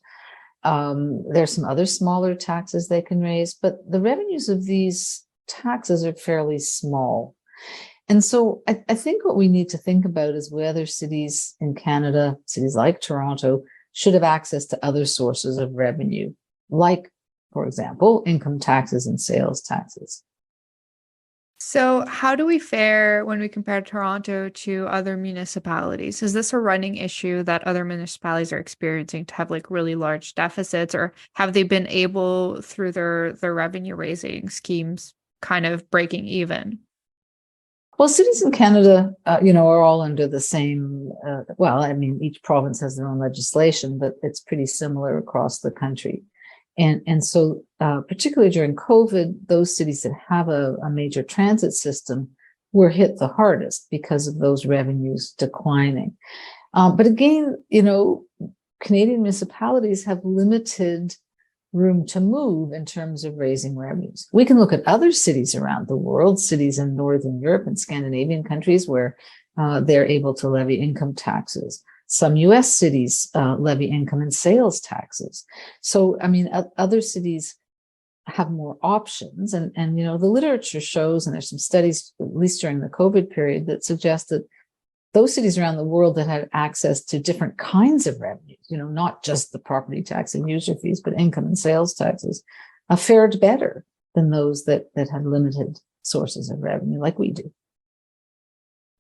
There's some other smaller taxes they can raise, but the revenues of these taxes are fairly small. And so I think what we need to think about is whether cities in Canada, cities like Toronto, should have access to other sources of revenue, like, for example, income taxes and sales taxes. So how do we fare when we compare Toronto to other municipalities? Is this a running issue that other municipalities are experiencing to have really large deficits, or have they been able, through their revenue raising schemes, kind of breaking even? Well, cities in Canada, are all under the same, each province has their own legislation, but it's pretty similar across the country. And so particularly during COVID, those cities that have a major transit system were hit the hardest because of those revenues declining. But again, Canadian municipalities have limited room to move in terms of raising revenues. We can look at other cities around the world, cities in Northern Europe and Scandinavian countries where they're able to levy income taxes. Some US cities levy income and sales taxes. So, I mean, other cities have more options. And the literature shows, and there's some studies, at least during the COVID period, that suggest that those cities around the world that had access to different kinds of revenues, not just the property tax and user fees, but income and sales taxes, fared better than those that had limited sources of revenue like we do.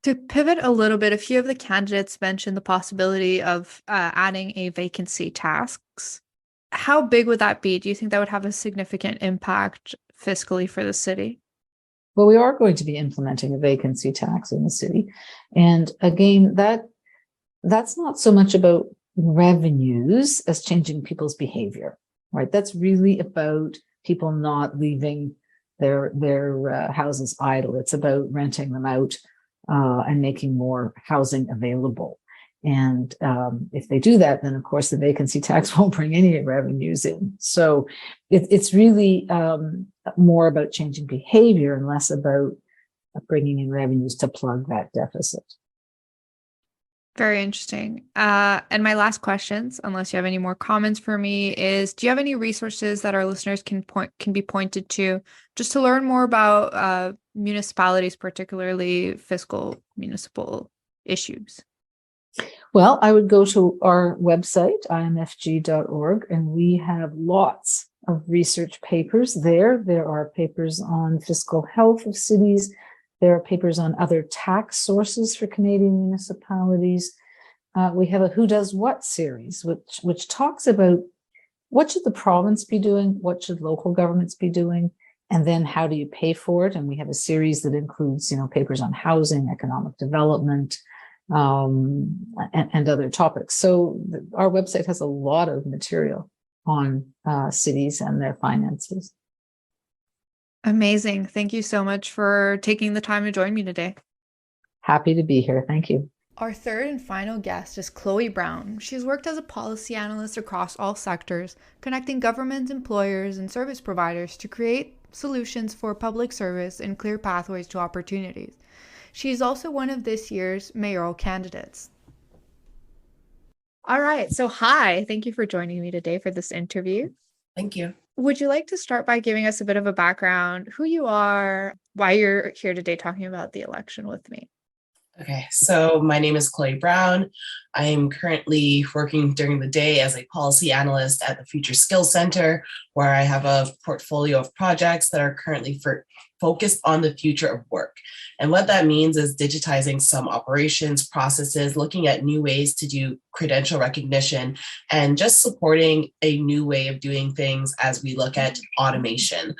To pivot a little bit, a few of the candidates mentioned the possibility of adding a vacancy tax. How big would that be? Do you think that would have a significant impact fiscally for the city? Well, we are going to be implementing a vacancy tax in the city. And again, that's not so much about revenues as changing people's behavior, right? That's really about people not leaving their houses idle. It's about renting them out and making more housing available. And if they do that, then of course the vacancy tax won't bring any revenues in. So it's really more about changing behavior and less about bringing in revenues to plug that deficit. Very interesting. And my last questions, unless you have any more comments for me, is do you have any resources that our listeners can be pointed to just to learn more about municipalities, particularly fiscal municipal issues? Well, I would go to our website, imfg.org, and we have lots of research papers there. There are papers on fiscal health of cities. There are papers on other tax sources for Canadian municipalities. We have a Who Does What series, which talks about what should the province be doing, what should local governments be doing, and then how do you pay for it? And we have a series that includes, papers on housing, economic development, and other topics. So our website has a lot of material on cities and their finances. Amazing. Thank you so much for taking the time to join me today. Happy to be here. Thank you. Our third and final guest is Chloe Brown. She's worked as a policy analyst across all sectors, connecting government, employers, and service providers to create solutions for public service and clear pathways to opportunities. She is also one of this year's mayoral candidates. All right. So hi, thank you for joining me today for this interview. Thank you. Would you like to start by giving us a bit of a background, who you are, why you're here today talking about the election with me? Okay, so my name is Chloe Brown. I am currently working during the day as a policy analyst at the Future Skills Center, where I have a portfolio of projects that are currently focused on the future of work. And what that means is digitizing some operations, processes, looking at new ways to do credential recognition, and just supporting a new way of doing things as we look at automation.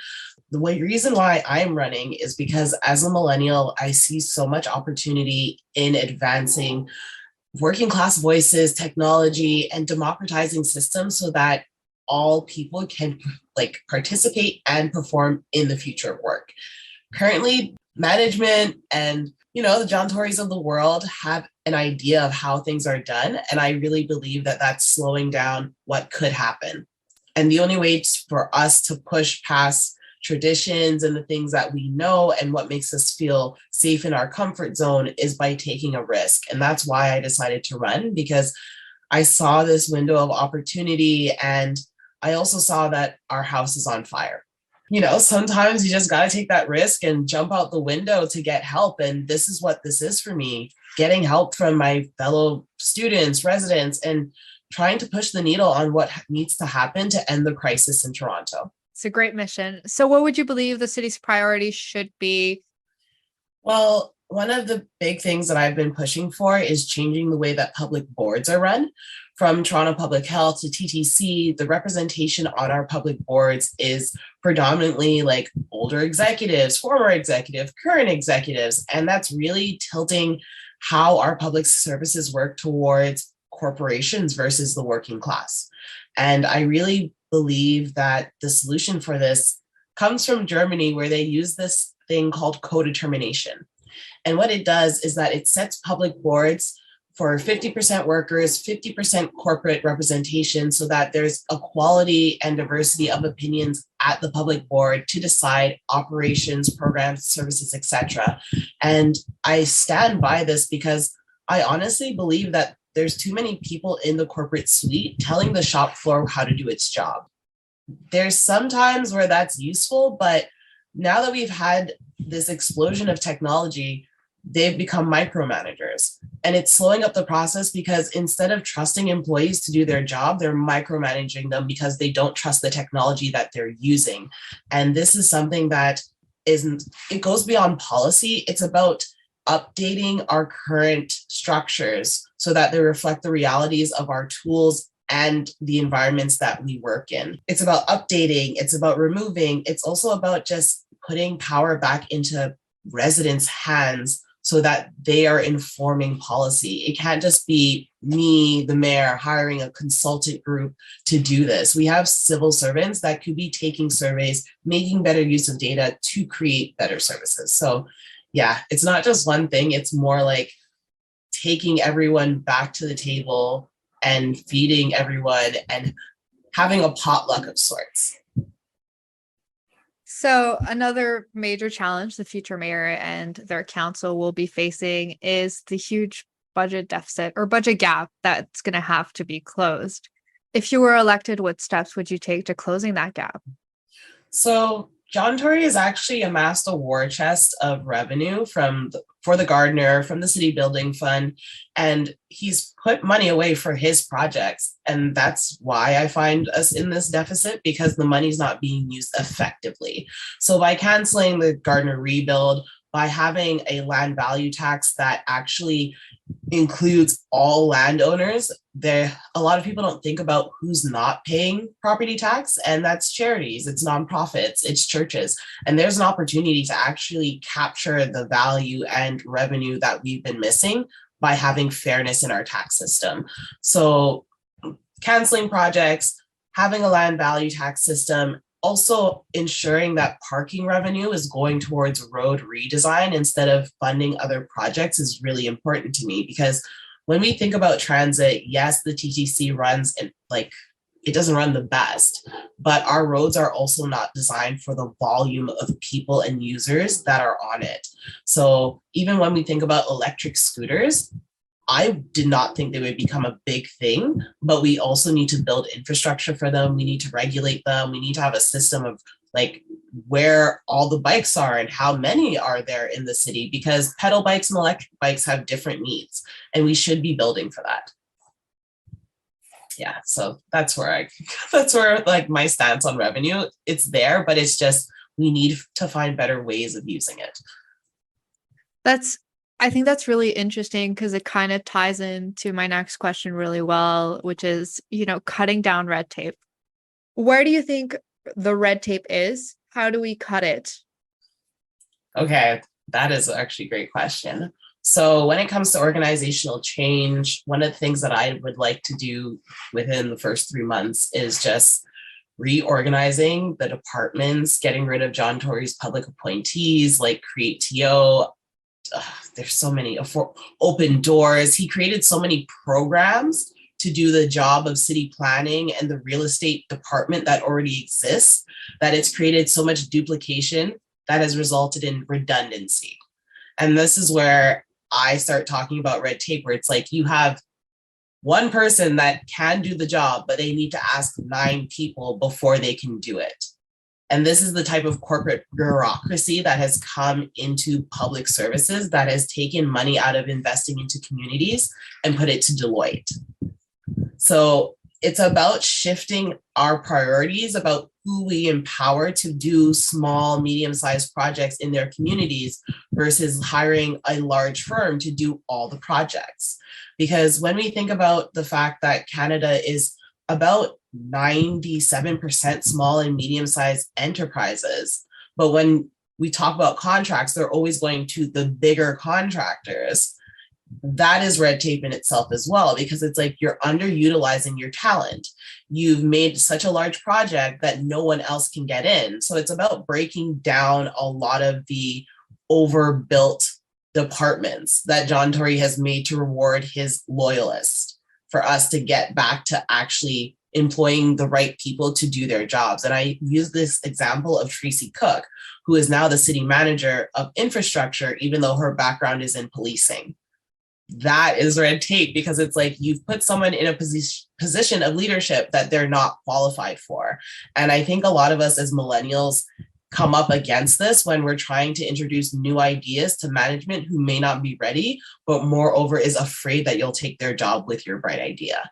The reason why I'm running is because as a millennial, I see so much opportunity in advancing working class voices, technology, and democratizing systems so that all people can participate and perform in the future of work. Currently, management and the John Tories of the world have an idea of how things are done, and I really believe that that's slowing down what could happen. And the only way for us to push past traditions and the things that we know and what makes us feel safe in our comfort zone is by taking a risk. And that's why I decided to run, because I saw this window of opportunity, and I also saw that our house is on fire. Sometimes you just got to take that risk and jump out the window to get help. And this is what this is for me, getting help from my fellow students, residents, and trying to push the needle on what needs to happen to end the crisis in Toronto. It's a great mission. So what would you believe the city's priorities should be? Well, one of the big things that I've been pushing for is changing the way that public boards are run. From Toronto Public Health to TTC, the representation on our public boards is predominantly older executives, former executives, current executives, and that's really tilting how our public services work towards corporations versus the working class. And I really believe that the solution for this comes from Germany, where they use this thing called co-determination. And what it does is that it sets public boards for 50% workers, 50% corporate representation, so that there's equality and diversity of opinions at the public board to decide operations, programs, services, etc. And I stand by this because I honestly believe that there's too many people in the corporate suite telling the shop floor how to do its job. There's some times where that's useful, but now that we've had this explosion of technology, they've become micromanagers. And it's slowing up the process because instead of trusting employees to do their job, they're micromanaging them because they don't trust the technology that they're using. And this is something that it goes beyond policy. It's about updating our current structures so that they reflect the realities of our tools and the environments that we work in. It's about updating, it's about removing, it's also about just putting power back into residents' hands so that they are informing policy. It can't just be me, the mayor, hiring a consultant group to do this. We have civil servants that could be taking surveys, making better use of data to create better services. So yeah, it's not just one thing, it's more like taking everyone back to the table and feeding everyone and having a potluck of sorts. So another major challenge the future mayor and their council will be facing is the huge budget deficit or budget gap that's going to have to be closed. If you were elected, what steps would you take to closing that gap? So John Tory has actually amassed a war chest of revenue for the Gardner, from the city building fund, and he's put money away for his projects. And that's why I find us in this deficit, because the money's not being used effectively. So by canceling the Gardner rebuild, by having a land value tax that actually includes all landowners, a lot of people don't think about who's not paying property tax, and that's charities, it's nonprofits, it's churches. And there's an opportunity to actually capture the value and revenue that we've been missing by having fairness in our tax system. So canceling projects, having a land value tax system, also ensuring that parking revenue is going towards road redesign instead of funding other projects is really important to me, because when we think about transit, yes, the TTC runs and it doesn't run the best, but our roads are also not designed for the volume of people and users that are on it. So even when we think about electric scooters, I did not think they would become a big thing, but we also need to build infrastructure for them. We need to regulate them. We need to have a system of where all the bikes are and how many are there in the city, because pedal bikes and electric bikes have different needs, and we should be building for that. Yeah, so that's where my stance on revenue, it's there, but it's just, we need to find better ways of using it. I think that's really interesting because it kind of ties into my next question really well, which is, cutting down red tape. Where do you think the red tape is? How do we cut it? Okay, that is actually a great question. So when it comes to organizational change, one of the things that I would like to do within the first 3 months is just reorganizing the departments, getting rid of John Tory's public appointees, like Create TO. There's so many open doors. He created so many programs to do the job of city planning and the real estate department that already exists, that it's created so much duplication that has resulted in redundancy. And this is where I start talking about red tape, where it's like you have one person that can do the job, but they need to ask 9 people before they can do it. And this is the type of corporate bureaucracy that has come into public services, that has taken money out of investing into communities and put it to Deloitte. So it's about shifting our priorities about who we empower to do small, medium-sized projects in their communities versus hiring a large firm to do all the projects. Because when we think about the fact that Canada is about 97% small and medium-sized enterprises, but when we talk about contracts, they're always going to the bigger contractors. That is red tape in itself as well, because it's like you're underutilizing your talent. You've made such a large project that no one else can get in. So it's about breaking down a lot of the overbuilt departments that John Tory has made to reward his loyalists, for us to get back to actually employing the right people to do their jobs. And I use this example of Tracy Cook, who is now the city manager of infrastructure, even though her background is in policing. that is red tape, because it's like you've put someone in a position of leadership that they're not qualified for. And I think a lot of us as millennials come up against this when we're trying to introduce new ideas to management who may not be ready, but moreover is afraid that you'll take their job with your bright idea.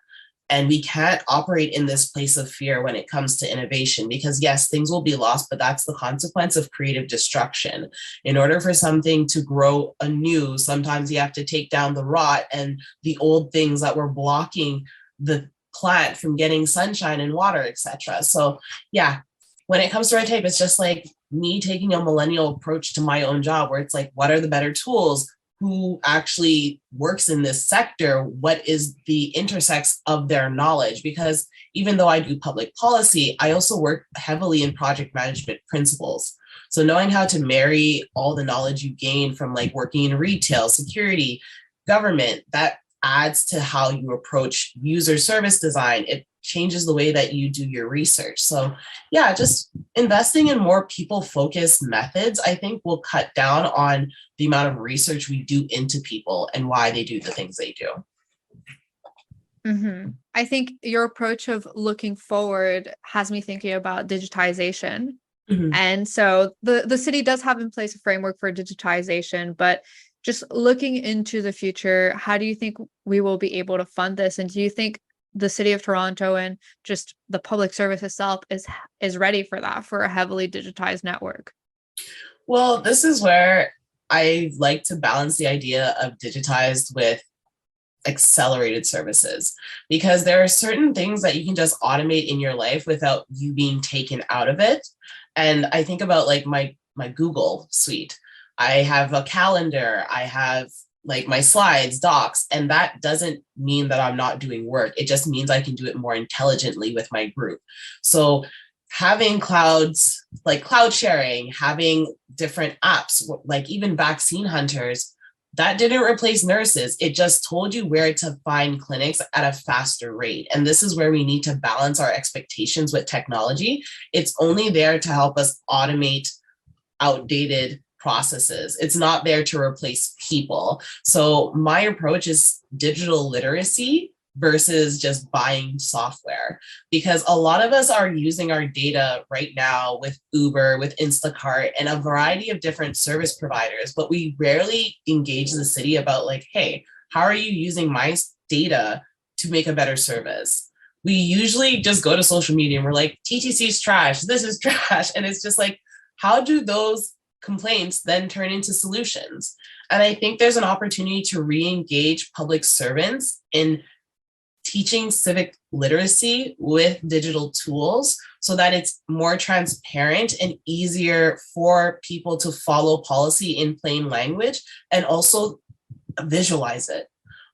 And we can't operate in this place of fear when it comes to innovation, because yes, things will be lost, but that's the consequence of creative destruction. In order for something to grow anew, sometimes you have to take down the rot and the old things that were blocking the plant from getting sunshine and water, etc. So yeah, when it comes to red tape, it's just like me taking a millennial approach to my own job, where it's like, what are the better tools? Who actually works in this sector? What is the intersex of their knowledge? Because even though I do public policy, I also work heavily in project management principles. So knowing how to marry all the knowledge you gain from like working in retail, security, government, that adds to how you approach user service design. It changes the way that you do your research. So yeah, just investing in more people-focused methods, I think, will cut down on the amount of research we do into people and why they do the things they do. Mm-hmm. I think your approach of looking forward has me thinking about digitization. Mm-hmm. And so the city does have in place a framework for digitization, but just looking into the future, how do you think we will be able to fund this? And do you think the city of Toronto and just the public service itself is ready for that, for a heavily digitized network? Well, this is where I like to balance the idea of digitized with accelerated services, because there are certain things that you can just automate in your life without you being taken out of it. And I think about like my Google suite. I have a calendar, I have like my slides, docs, and that doesn't mean that I'm not doing work. It just means I can do it more intelligently with my group. So having clouds, like cloud sharing, having different apps, like even vaccine hunters, that didn't replace nurses. It just told you where to find clinics at a faster rate. And this is where we need to balance our expectations with technology. It's only there to help us automate outdated processes. It's not there to replace people. So my approach is digital literacy versus just buying software, because a lot of us are using our data right now with Uber, with Instacart, and a variety of different service providers, but we rarely engage the city about like, hey, how are you using my data to make a better service? We usually just go to social media and we're like, TTC's trash, this is trash. And it's just like, how do those complaints then turn into solutions? And I think there's an opportunity to re-engage public servants in teaching civic literacy with digital tools so that it's more transparent and easier for people to follow policy in plain language and also visualize it.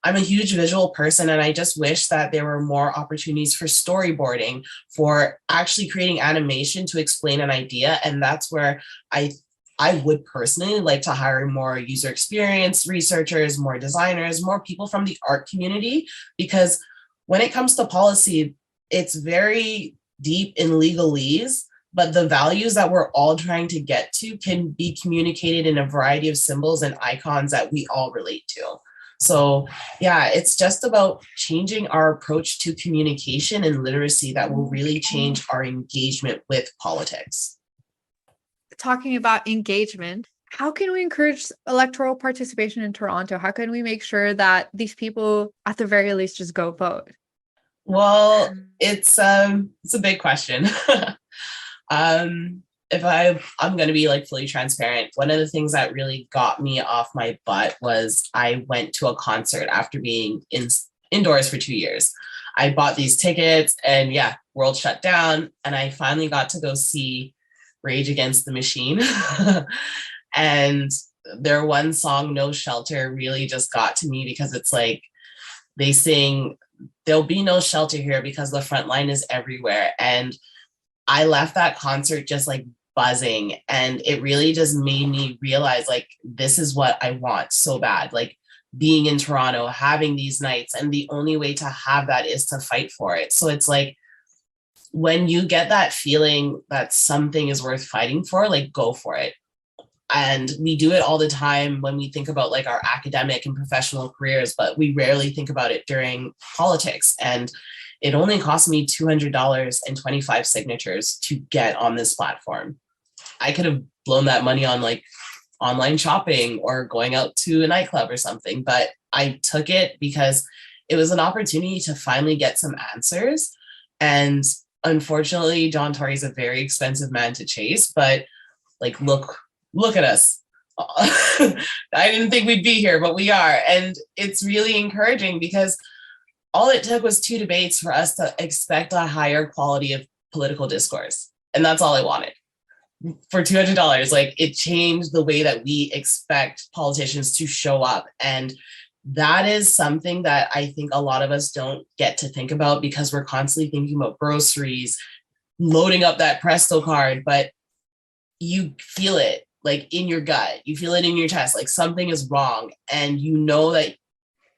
I'm a huge visual person, and I just wish that there were more opportunities for storyboarding, for actually creating animation to explain an idea. And that's where I would personally like to hire more user experience researchers, more designers, more people from the art community, because when it comes to policy, it's very deep in legalese, but the values that we're all trying to get to can be communicated in a variety of symbols and icons that we all relate to. So yeah, it's just about changing our approach to communication and literacy that will really change our engagement with politics. Talking about engagement, how can we encourage electoral participation in Toronto? How can we make sure that these people, at the very least, just go vote? Well, it's a big question. If I'm going to be like fully transparent, one of the things that really got me off my butt was I went to a concert after being indoors for 2 years. I bought these tickets and yeah, world shut down. And I finally got to go see Rage Against the Machine. And their one song, No Shelter, really just got to me, because it's like they sing, there'll be no shelter here because the front line is everywhere. And I left that concert just like buzzing, and it really just made me realize like, this is what I want so bad, like being in Toronto, having these nights, and the only way to have that is to fight for it. So it's like, when you get that feeling that something is worth fighting for, like go for it. And we do it all the time when we think about like our academic and professional careers, but we rarely think about it during politics. And it only cost me $200 and 25 signatures to get on this platform. I could have blown that money on like online shopping or going out to a nightclub or something, but I took it because it was an opportunity to finally get some answers. And unfortunately, John Tory is a very expensive man to chase, but like, look at us. I didn't think we'd be here, but we are. And it's really encouraging because all it took was 2 debates for us to expect a higher quality of political discourse. And that's all I wanted. For $200, like, it changed the way that we expect politicians to show up. And that is something that I think a lot of us don't get to think about because we're constantly thinking about groceries, loading up that Presto card, but you feel it like in your gut, you feel it in your chest, like something is wrong and you know that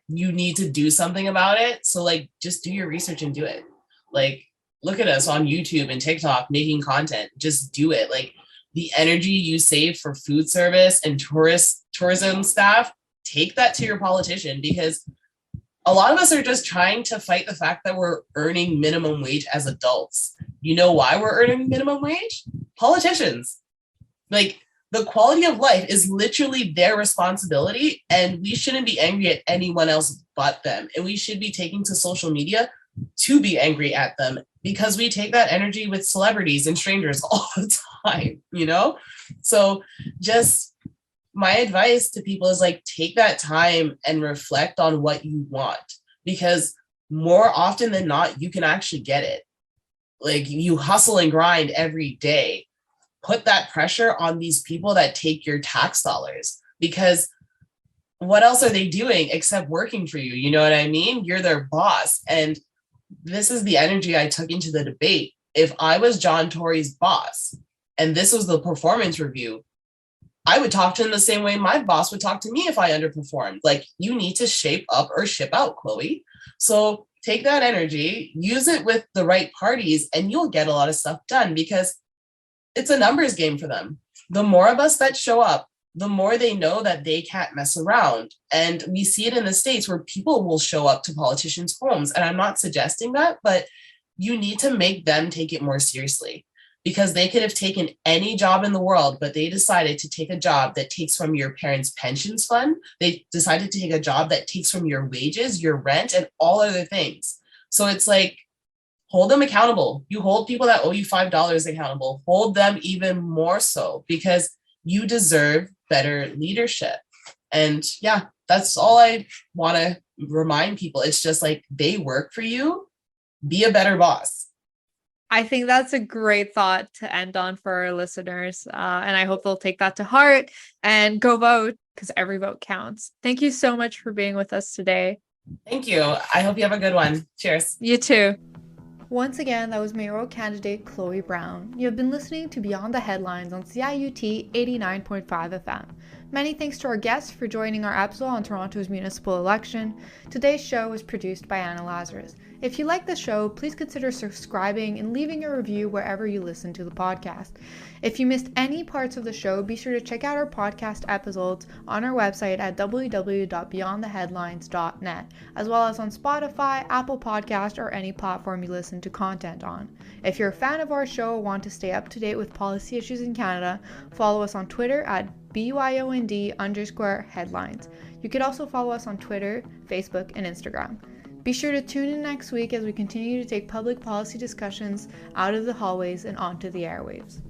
you need to do something about it. So like, just do your research and do it. Like, look at us on YouTube and TikTok making content, just do it. Like, the energy you save for food service and tourism staff, take that to your politician, because a lot of us are just trying to fight the fact that we're earning minimum wage as adults. You know why we're earning minimum wage? Politicians. Like, the quality of life is literally their responsibility, and we shouldn't be angry at anyone else but them. And we should be taking to social media to be angry at them, because we take that energy with celebrities and strangers all the time, you know? So just my advice to people is like, take that time and reflect on what you want, because more often than not, you can actually get it. Like, you hustle and grind every day. Put that pressure on these people that take your tax dollars, because what else are they doing except working for you? You know what I mean? You're their boss. And this is the energy I took into the debate. If I was John Tory's boss and this was the performance review, I would talk to him the same way my boss would talk to me if I underperformed. Like, you need to shape up or ship out, Chloe. So take that energy, use it with the right parties, and you'll get a lot of stuff done, because it's a numbers game for them. The more of us that show up, the more they know that they can't mess around. And we see it in the States where people will show up to politicians' homes. And I'm not suggesting that, but you need to make them take it more seriously, because they could have taken any job in the world, but they decided to take a job that takes from your parents' pensions fund. They decided to take a job that takes from your wages, your rent, and all other things. So it's like, hold them accountable. You hold people that owe you $5 accountable. Hold them even more so, because you deserve better leadership. And yeah, that's all I want to remind people. It's just like, they work for you. Be a better boss. I think that's a great thought to end on for our listeners. And I hope they'll take that to heart and go vote, because every vote counts. Thank you so much for being with us today. Thank you. I hope you have a good one. Cheers. You too. Once again, that was mayoral candidate Chloe Brown. You have been listening to Beyond the Headlines on CIUT 89.5 FM. Many thanks to our guests for joining our episode on Toronto's municipal election. Today's show was produced by Anna Lazaris. If you like the show, please consider subscribing and leaving a review wherever you listen to the podcast. If you missed any parts of the show, be sure to check out our podcast episodes on our website at www.beyondtheheadlines.net, as well as on Spotify, Apple Podcast, or any platform you listen to content on. If you're a fan of our show or want to stay up to date with policy issues in Canada, follow us on Twitter at BYOND_headlines. You could also follow us on Twitter, Facebook, and Instagram. Be sure to tune in next week as we continue to take public policy discussions out of the hallways and onto the airwaves.